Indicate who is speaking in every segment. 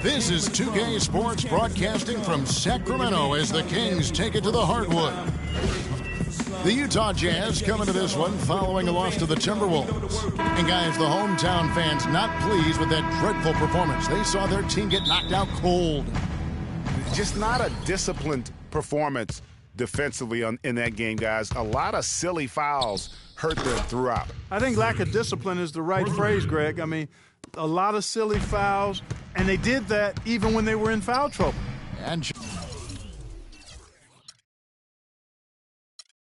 Speaker 1: This is 2K Sports broadcasting from Sacramento as the Kings take it to the hardwood. The Utah Jazz come into this one following a loss to the Timberwolves. And guys, the hometown fans not pleased with that dreadful performance. They saw their team get knocked out cold.
Speaker 2: Just not a disciplined performance defensively in that game, guys. A lot of silly fouls hurt them throughout.
Speaker 3: I think lack of discipline is the right phrase, Greg. I mean, a lot of silly fouls, and they did that even when they were in foul trouble.
Speaker 1: And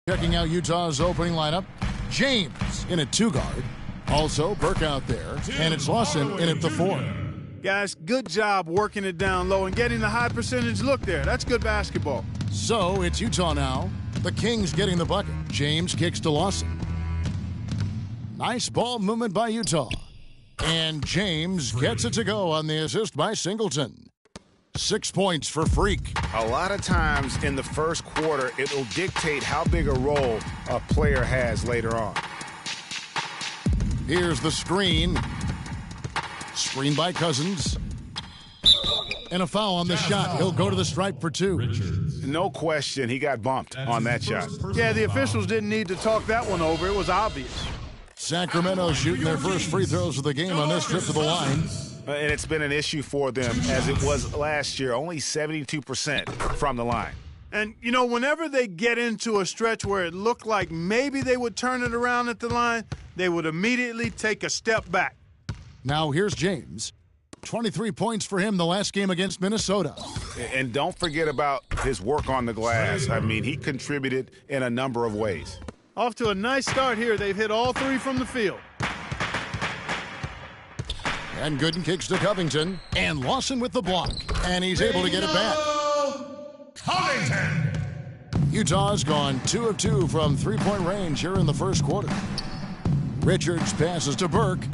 Speaker 1: checking out Utah's opening lineup, James in at 2 guard. Also, Burke out there, and it's Lawson in at the 4.
Speaker 3: Guys, good job working it down low and getting the high percentage look there. That's good basketball.
Speaker 1: So it's Utah now. The Kings getting the bucket. James kicks to Lawson. Nice ball movement by Utah. And James gets it to go on the assist by Singleton. 6 points for Freak.
Speaker 2: A lot of times in the first quarter, it will dictate how big a role a player has later on.
Speaker 1: Here's the screen. Screen by Cousins. And a foul on the shot. He'll go to the stripe for 2.
Speaker 2: No question, he got bumped on that shot.
Speaker 3: Yeah, the officials didn't need to talk that one over. It was obvious.
Speaker 1: Sacramento shooting their first free throws of the game on this trip to the line.
Speaker 2: And it's been an issue for them as it was last year, only 72% from the line.
Speaker 3: And, you know, whenever they get into a stretch where it looked like maybe they would turn it around at the line, they would immediately take a step back.
Speaker 1: Now here's James. 23 points for him the last game against Minnesota.
Speaker 2: And don't forget about his work on the glass. I mean, he contributed in a number of ways.
Speaker 3: Off to a nice start here. They've hit all 3 from the field.
Speaker 1: And Gooden kicks to Covington. And Lawson with the block. And he's able to get it back.
Speaker 4: Covington!
Speaker 1: Utah's gone 2 of 2 from three-point range here in the first quarter. Richards passes to Burke.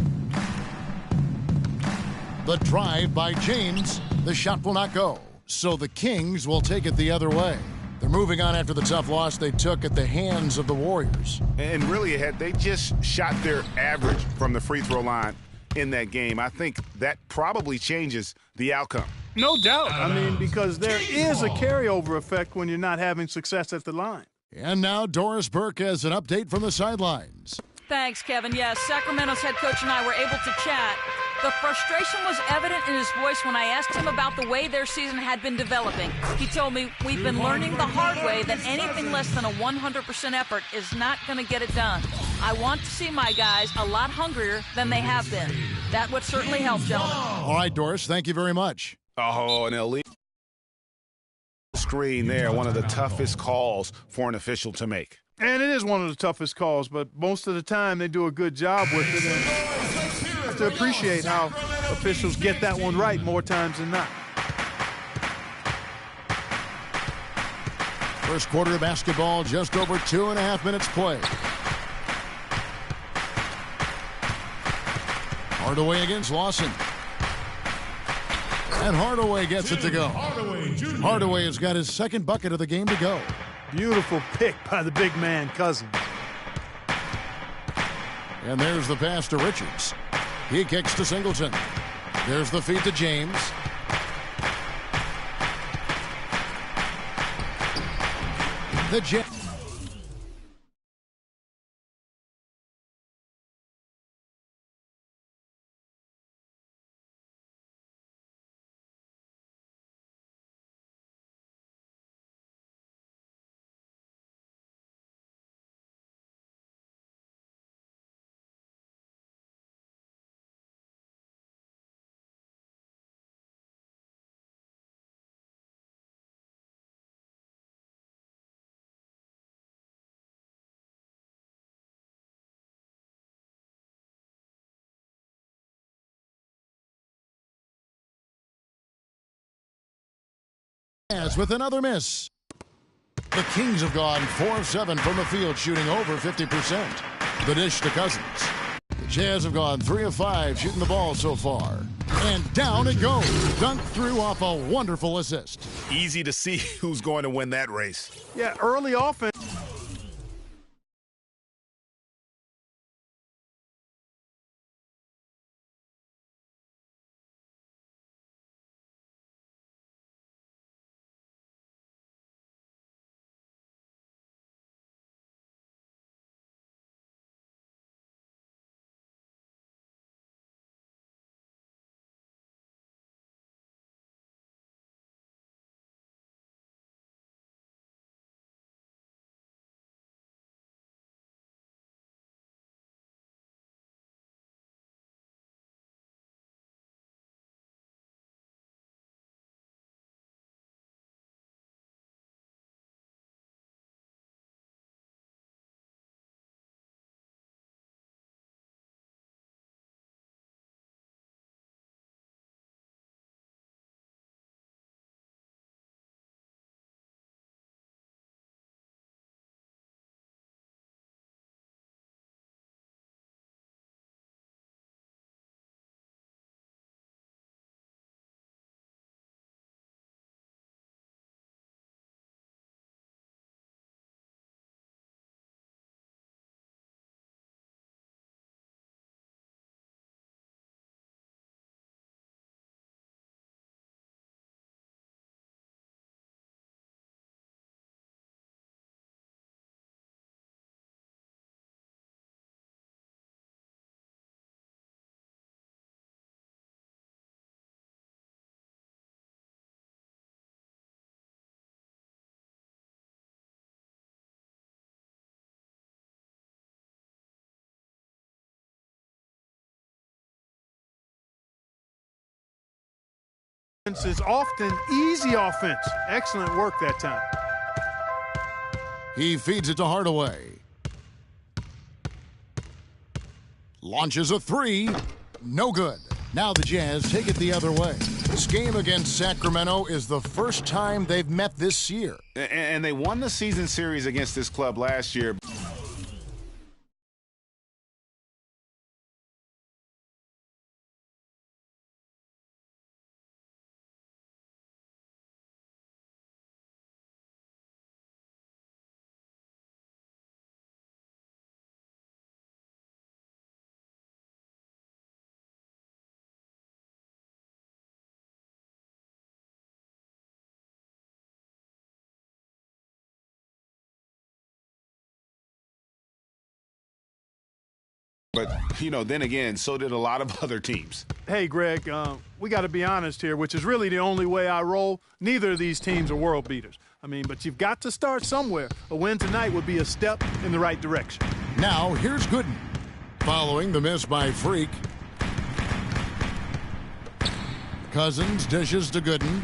Speaker 1: The drive by James. The shot will not go. So the Kings will take it the other way. They're moving on after the tough loss they took at the hands of the Warriors.
Speaker 2: And really, they just shot their average from the free throw line in that game. I think that probably changes the outcome.
Speaker 3: No doubt. I mean, because there is a carryover effect when you're not having success at the line.
Speaker 1: And now Doris Burke has an update from the sidelines.
Speaker 5: Thanks, Kevin. Yes, Sacramento's head coach and I were able to chat. The frustration was evident in his voice when I asked him about the way their season had been developing. He told me, we've been learning the hard way that anything less than a 100% effort is not going to get it done. I want to see my guys a lot hungrier than they have been. That would certainly help, gentlemen.
Speaker 1: All right, Doris, thank you very much.
Speaker 2: Oh, an elite screen there, one of the toughest calls for an official to make.
Speaker 3: And it is one of the toughest calls, but most of the time they do a good job with it. And I have to appreciate how officials get that one right more times than not.
Speaker 1: First quarter of basketball, just over 2.5 minutes played. Hardaway against Lawson. And Hardaway gets it to go. Hardaway has got his second bucket of the game to go.
Speaker 3: Beautiful pick by the big man, Cousins.
Speaker 1: And there's the pass to Richards. He kicks to Singleton. There's the feed to James. The Jazz with another miss. The Kings have gone 4 of 7 from the field, shooting over 50%. The dish to Cousins. The Jazz have gone 3 of 5 shooting the ball so far. And down it goes. Dunked through off a wonderful assist.
Speaker 2: Easy to see who's going to win that race.
Speaker 3: Yeah, early offense. It's often easy offense. Excellent work that time.
Speaker 1: He feeds it to Hardaway. Launches a three. No good. Now the Jazz take it the other way. This game against Sacramento is the first time they've met this year.
Speaker 2: And they won the season series against this club last year. But, you know, then again, so did a lot of other teams.
Speaker 3: Hey, Greg, we got to be honest here, which is really the only way I roll. Neither of these teams are world beaters. I mean, but you've got to start somewhere. A win tonight would be a step in the right direction.
Speaker 1: Now, here's Gooden. Following the miss by Freak. Cousins dishes to Gooden.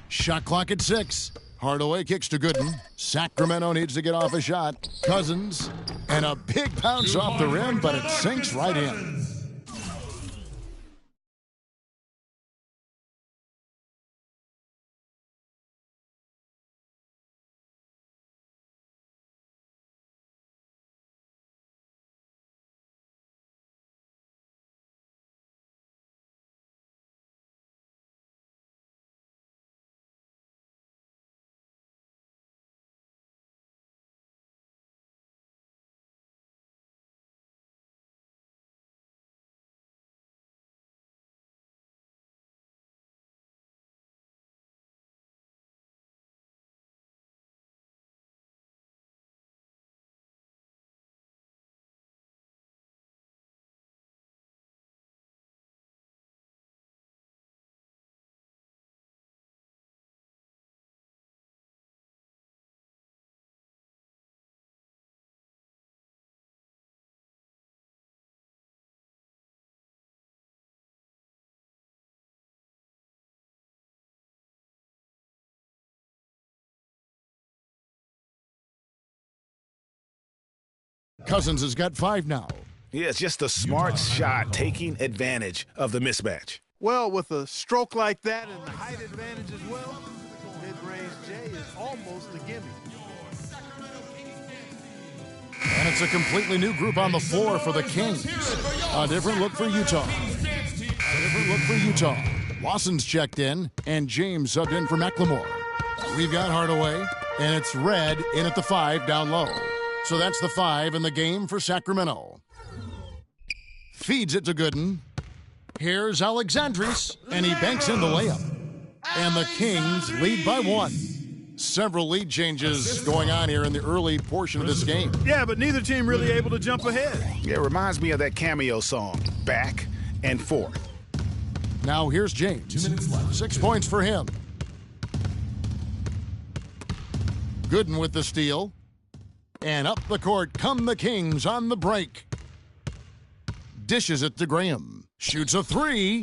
Speaker 1: Shot clock at 6. Hardaway kicks to Gooden. Sacramento needs to get off a shot. Cousins. And a big bounce off the rim, but it sinks right in. Cousins has got 5 now.
Speaker 2: Yeah, it's just a smart shot taking advantage of the mismatch.
Speaker 3: Well, with a stroke like that and the height advantage as well, mid-range J is almost a gimme.
Speaker 1: And it's a completely new group on the floor for the Kings. A different look for Utah. Lawson's checked in, and James subbed in for McLemore. We've got Hardaway, and it's Red in at the 5 down low. So that's the 5 in the game for Sacramento. Feeds it to Gooden. Here's Alexandris, and he banks in the layup. And the Kings lead by 1. Several lead changes going on here in the early portion of this game.
Speaker 3: Yeah, but neither team really able to jump ahead.
Speaker 2: Yeah, it reminds me of that cameo song, Back and Forth.
Speaker 1: Now here's James.
Speaker 4: 2 minutes left.
Speaker 1: 6 points for him. Gooden with the steal. And up the court come the Kings on the break. Dishes it to Graham. Shoots a 3.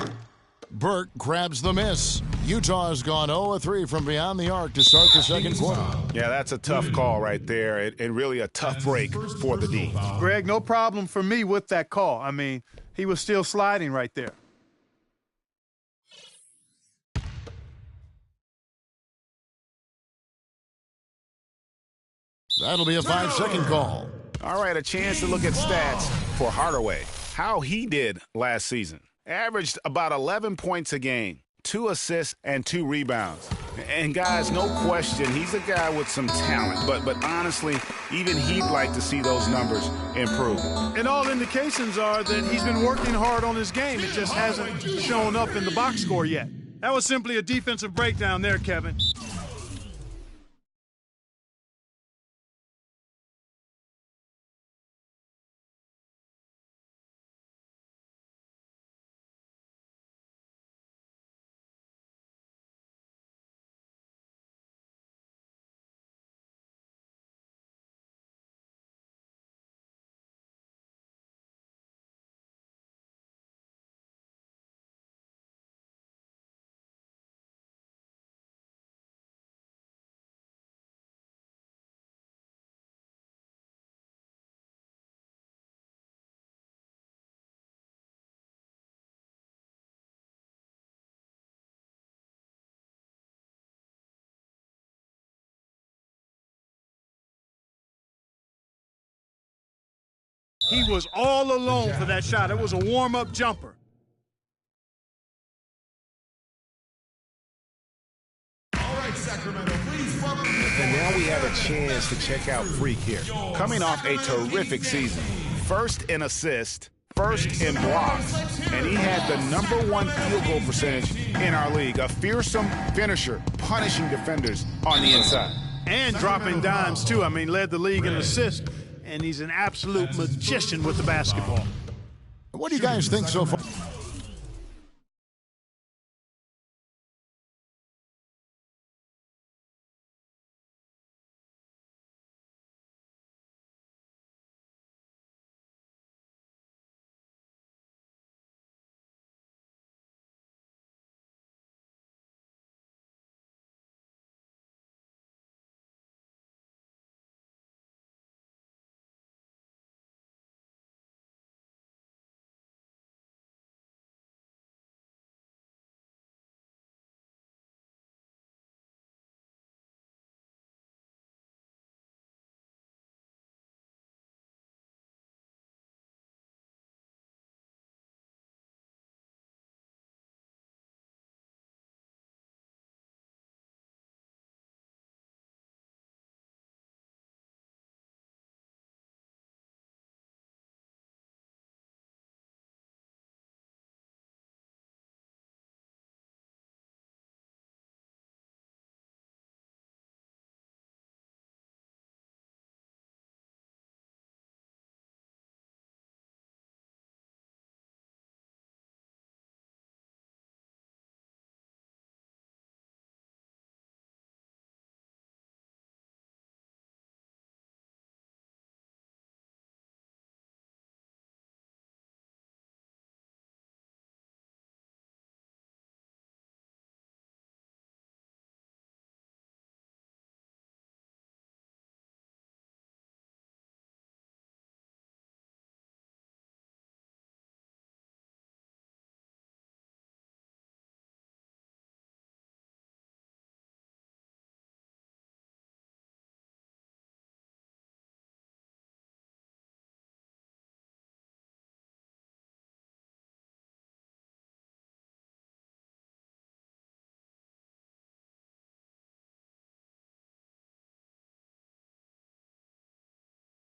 Speaker 1: Burke grabs the miss. Utah has gone 0-3 from beyond the arc to start the second quarter.
Speaker 2: Yeah, that's a tough call right there, and really a tough break for the D.
Speaker 3: Greg, no problem for me with that call. I mean, he was still sliding right there.
Speaker 1: That'll be a 5-second call.
Speaker 2: All right, a chance to look at stats for Hardaway. How he did last season. Averaged about 11 points a game, 2 assists, and 2 rebounds. And guys, no question, he's a guy with some talent. But honestly, even he'd like to see those numbers improve.
Speaker 3: And all indications are that he's been working hard on his game. It just hasn't shown up in the box score yet. That was simply a defensive breakdown there, Kevin. He was all alone for that shot. It was a warm-up jumper.
Speaker 2: And now we have a chance to check out Freak here. Coming off a terrific season. First in assists, first in blocks, and he had the #1 field goal percentage in our league. A fearsome finisher, punishing defenders on the inside.
Speaker 3: And dropping dimes, too. I mean, led the league in assists, and he's an absolute magician with the basketball.
Speaker 1: What do you guys think so far?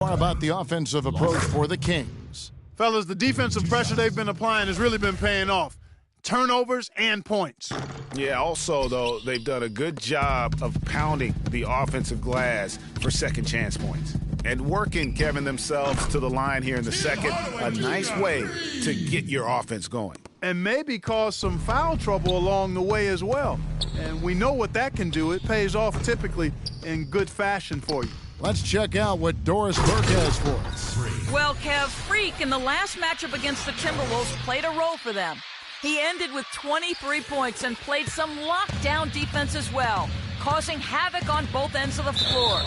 Speaker 1: About the offensive approach for the Kings.
Speaker 3: Fellas, the defensive pressure they've been applying has really been paying off. Turnovers and points.
Speaker 2: Yeah, also, though, they've done a good job of pounding the offensive glass for second chance points. And working, Kevin, themselves to the line here in the second. A nice way to get your offense going.
Speaker 3: And maybe cause some foul trouble along the way as well. And we know what that can do. It pays off typically in good fashion for you.
Speaker 1: Let's check out what Doris Burke has for us.
Speaker 5: Well, Kev, Freak in the last matchup against the Timberwolves played a role for them. He ended with 23 points and played some lockdown defense as well, causing havoc on both ends of the floor.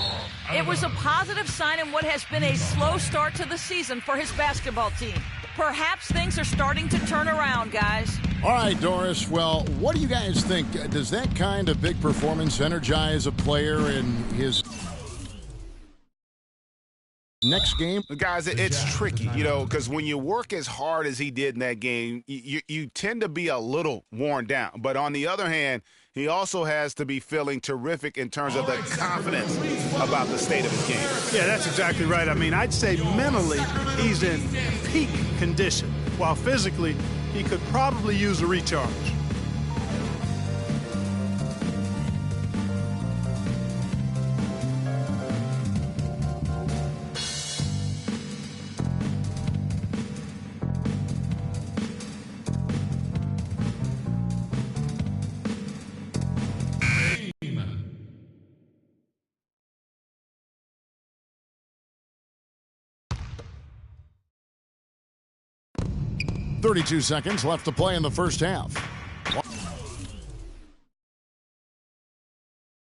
Speaker 5: It was a positive sign in what has been a slow start to the season for his basketball team. Perhaps things are starting to turn around, guys.
Speaker 1: All right, Doris. Well, what do you guys think? Does that kind of big performance energize a player in his next game?
Speaker 2: Guys, it's tricky, because when you work as hard as he did in that game, you tend to be a little worn down. But on the other hand, he also has to be feeling terrific in terms of the confidence about the state of his game.
Speaker 3: Yeah, that's exactly right. I mean, I'd say mentally he's in peak condition, while physically he could probably use a recharge.
Speaker 1: .32 seconds left to play in the first half.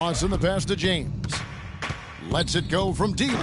Speaker 1: Johnson the pass to James. Lets it go from deep.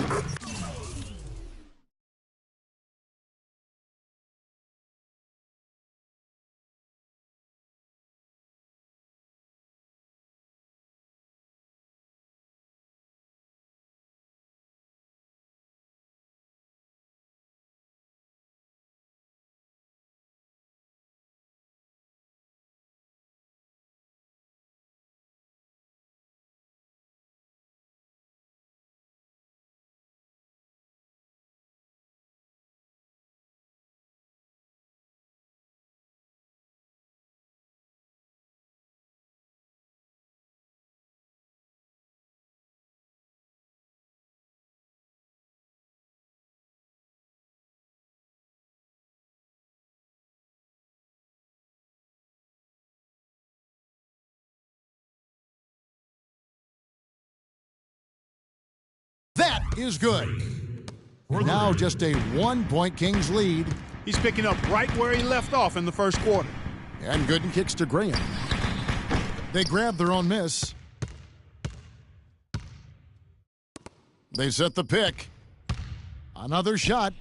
Speaker 1: is good. Now just a 1-point Kings lead.
Speaker 3: He's picking up right where he left off in the first quarter.
Speaker 1: And Gooden kicks to Graham. They grab their own miss. They set the pick. Another shot.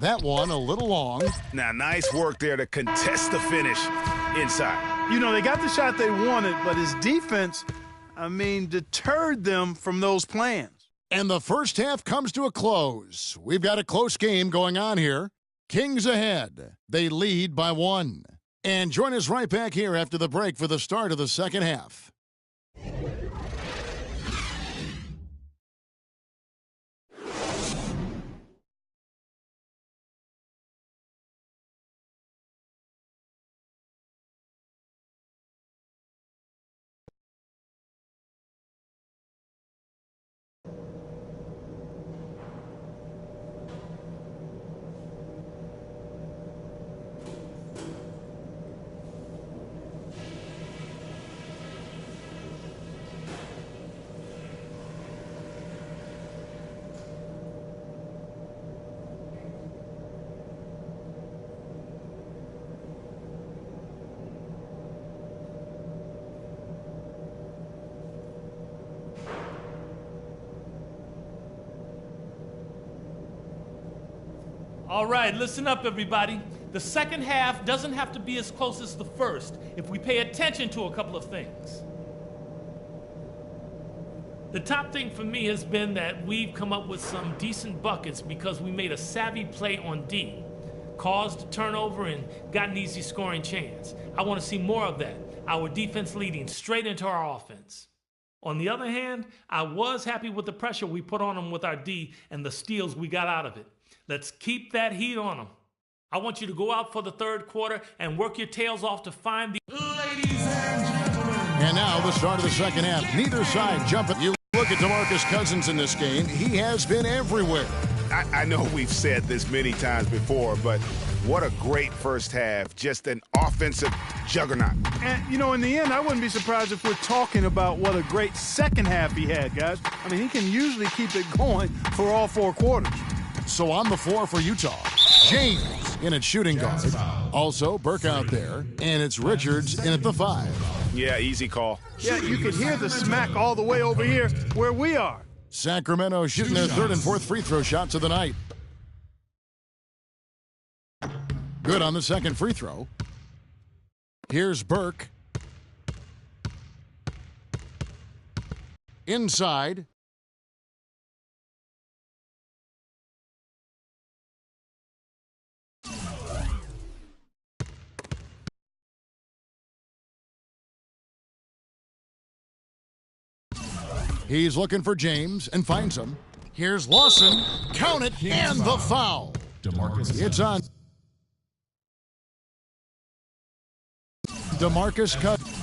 Speaker 1: That one a little long.
Speaker 2: Now, nice work there to contest the finish inside.
Speaker 3: You know, they got the shot they wanted, but his defense, deterred them from those plans.
Speaker 1: And the first half comes to a close. We've got a close game going on here. Kings ahead. They lead by 1. And join us right back here after the break for the start of the second half.
Speaker 4: All right, listen up, everybody. The second half doesn't have to be as close as the first if we pay attention to a couple of things. The top thing for me has been that we've come up with some decent buckets because we made a savvy play on D, caused a turnover, and got an easy scoring chance. I want to see more of that, our defense leading straight into our offense. On the other hand, I was happy with the pressure we put on them with our D and the steals we got out of it. Let's keep that heat on them. I want you to go out for the third quarter and work your tails off to find the... Ladies and gentlemen.
Speaker 1: And now the start of the second half. Neither side jumping. You look at DeMarcus Cousins in this game. He has been everywhere.
Speaker 2: I know we've said this many times before, but what a great first half. Just an offensive juggernaut.
Speaker 3: And, in the end, I wouldn't be surprised if we're talking about what a great second half he had, guys. He can usually keep it going for all 4 quarters.
Speaker 1: So on the floor for Utah, James in at shooting guard. Also, Burke out there, and it's Richards in at the 5.
Speaker 2: Yeah, easy call.
Speaker 3: Yeah, you could hear the smack all the way over here where we are.
Speaker 1: Sacramento shooting their 3rd and 4th free throw shots of the night. Good on the 2nd free throw. Here's Burke. Inside. He's looking for James and finds him. Here's Lawson. Count it, and the foul. It's on. DeMarcus Cousins.